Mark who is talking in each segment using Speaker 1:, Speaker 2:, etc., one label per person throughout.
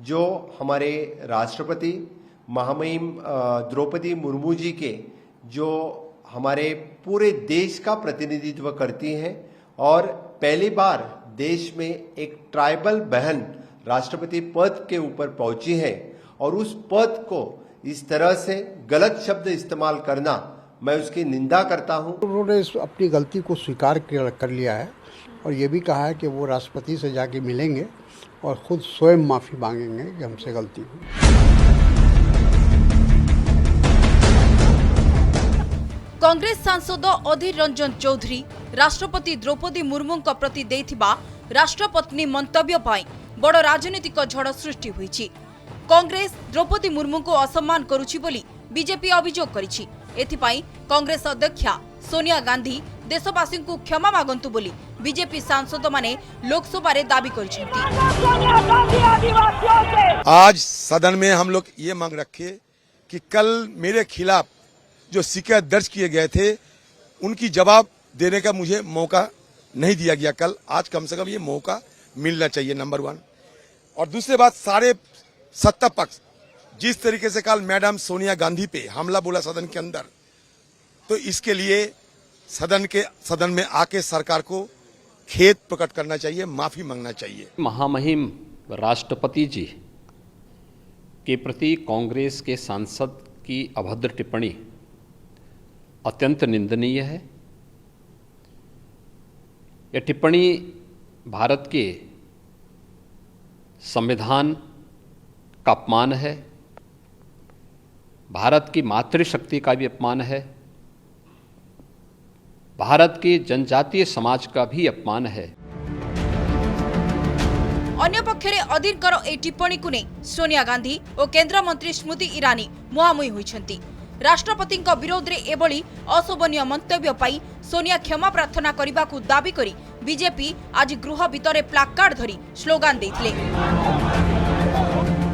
Speaker 1: जो हमारे राष्ट्रपति महामहिम द्रौपदी मुर्मू जी के जो हमारे पूरे देश का प्रतिनिधित्व करती हैं और पहली बार देश में एक ट्राइबल बहन राष्ट्रपति पद के ऊपर पहुंची है और उस पद को इस तरह से गलत शब्द इस्तेमाल करना मैं उसकी निंदा करता हूं।
Speaker 2: उन्होंने अपनी गलती को स्वीकार कर लिया है और ये भी कहा है कि वो राष्ट्रपति से जाके मिलेंगे और खुद स्वयं माफ़ी मांगेंगे कि हमसे गलती हुई।
Speaker 3: कांग्रेस सांसद अधीर रंजन चौधरी राष्ट्रपति द्रौपदी मुर्मू प्रति देथिबा राष्ट्रपत्नी मंतव्य पाई बड़ राजनीतिक झड़ सृष्टि होईछि। कांग्रेस द्रौपदी मुर्मू को असम्मान करुछि बोली बीजेपी अभियोग करिछि। एथिपाई कांग्रेस अध्यक्षा सोनिया गांधी देशवासी को क्षमा मागंतु बोली बीजेपी सांसद माने लोकसभा रे दाबी करिसेंति।
Speaker 4: आज सदन में हम लोग ये मांग रखे कि कल मेरे खिलाफ जो शिकायत दर्ज किए गए थे उनकी जवाब देने का मुझे मौका नहीं दिया गया कल। आज कम से कम ये मौका मिलना चाहिए, नंबर 1। और दूसरी बात, सारे सत्ता पक्ष जिस तरीके से कल मैडम सोनिया गांधी पे हमला बोला सदन के अंदर, तो इसके लिए सदन में आके सरकार को खेद प्रकट करना चाहिए, माफी मांगना चाहिए।
Speaker 5: महामहिम राष्ट्रपति जी के प्रति कांग्रेस के सांसद की अभद्र टिप्पणी अत्यंत निंदनीय है। यह टिप्पणी भारत के संविधान का अपमान है, भारत की मातृशक्ति का भी अपमान है, भारत के जनजातीय समाज का भी अपमान है।
Speaker 3: अन्य पक्षरे अधीरकर ए टिप्पणी को नहीं सोनिया गांधी और केंद्र मंत्री स्मृति ईरानी मुहांमुही होइछंती। राष्ट्रपति विरोध में एभली अशोभनीय मंतव्य पाई सोनिया क्षमा प्रार्थना करने को दाबी करी बीजेपी आज गृह भितर प्लाकार्ड धरी स्लोगान देथिले।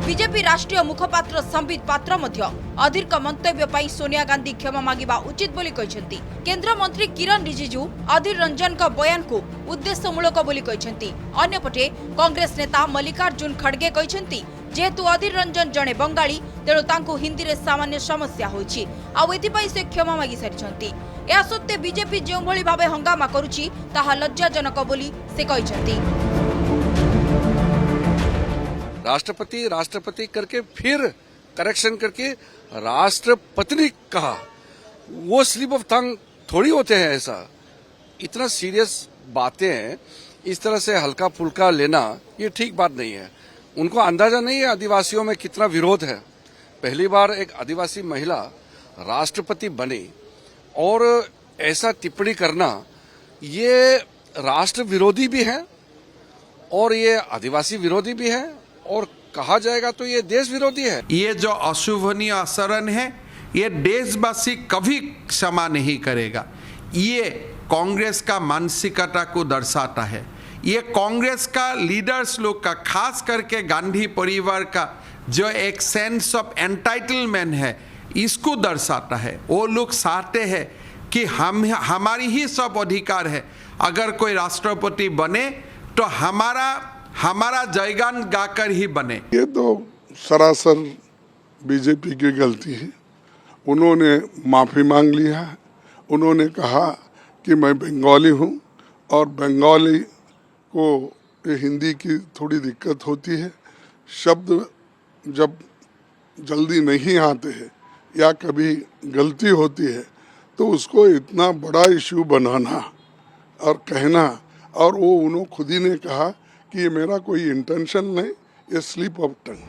Speaker 3: बीजेपी राष्ट्रीय मुखपात्र संबित पात्र मध्य अधीर मंतव्य पाई सोनिया गांधी क्षमा मांगिबा उचित बोली कहिसेंती। केंद्र मंत्री किरण रिजिजू अधीर रंजन का बयान को उद्देश्यमूलक बोली कहिसेंती। अन्यपटे कांग्रेस नेता मल्लिकार्जुन खड़गे कहिसेंती जेहेतु अधीर रंजन जड़े बंगाली तेणु तांको हिंदी रे सामान्य समस्या होइछि आ एथिपाई से क्षमा मागी सारिछंती। या सत्ते बीजेपी जो भली भावे हंगामा करुछि ताहा लज्जाजनक बोली से कहिसेंती।
Speaker 6: राष्ट्रपति करके फिर करेक्शन करके राष्ट्रपति कहा, वो स्लिप ऑफ टंग थोड़ी होते हैं। ऐसा इतना सीरियस बातें इस तरह से हल्का फुल्का लेना ये ठीक बात नहीं है। उनको अंदाजा नहीं है आदिवासियों में कितना विरोध है। पहली बार एक आदिवासी महिला राष्ट्रपति बनी और ऐसा टिप्पणी करना ये राष्ट्र विरोधी भी है और ये आदिवासी विरोधी भी है और कहा जाएगा तो ये देश विरोधी है।
Speaker 7: ये जो अशोभनीय आचरण है ये देशवासी कभी क्षमा नहीं करेगा। ये कांग्रेस का मानसिकता को दर्शाता है। ये कांग्रेस का लीडर्स लोग का, खास करके गांधी परिवार का जो एक सेंस ऑफ एंटाइटलमेंट है, इसको दर्शाता है। वो लोग चाहते हैं कि हमारी ही सब अधिकार है। अगर कोई राष्ट्रपति बने तो हमारा जयगान गाकर ही बने।
Speaker 8: ये तो सरासर बीजेपी की गलती है। उन्होंने माफ़ी मांग लिया है। उन्होंने कहा कि मैं बंगाली हूँ और बंगाली को हिंदी की थोड़ी दिक्कत होती है। शब्द जब जल्दी नहीं आते हैं या कभी गलती होती है तो उसको इतना बड़ा इश्यू बनाना और कहना, और वो उन्होंने खुद ही ने कहा कि ये मेरा कोई इंटेंशन नहीं, ये स्लिप ऑफ टंग।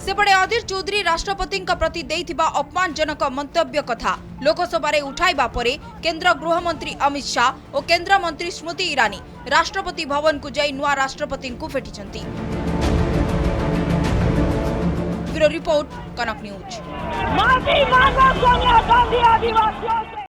Speaker 3: सेपटे अधीर चौधरी राष्ट्रपति प्रति देइथिबा अपमानजनक मंतव्य कथा लोकसभा रे उठाइबा परे केंद्र गृहमंत्री अमित शाह और केंद्र मंत्री स्मृति ईरानी राष्ट्रपति भवन को जाई नुआ राष्ट्रपति को भेटिछंती। ब्यूरो रिपोर्ट, कनक न्यूज।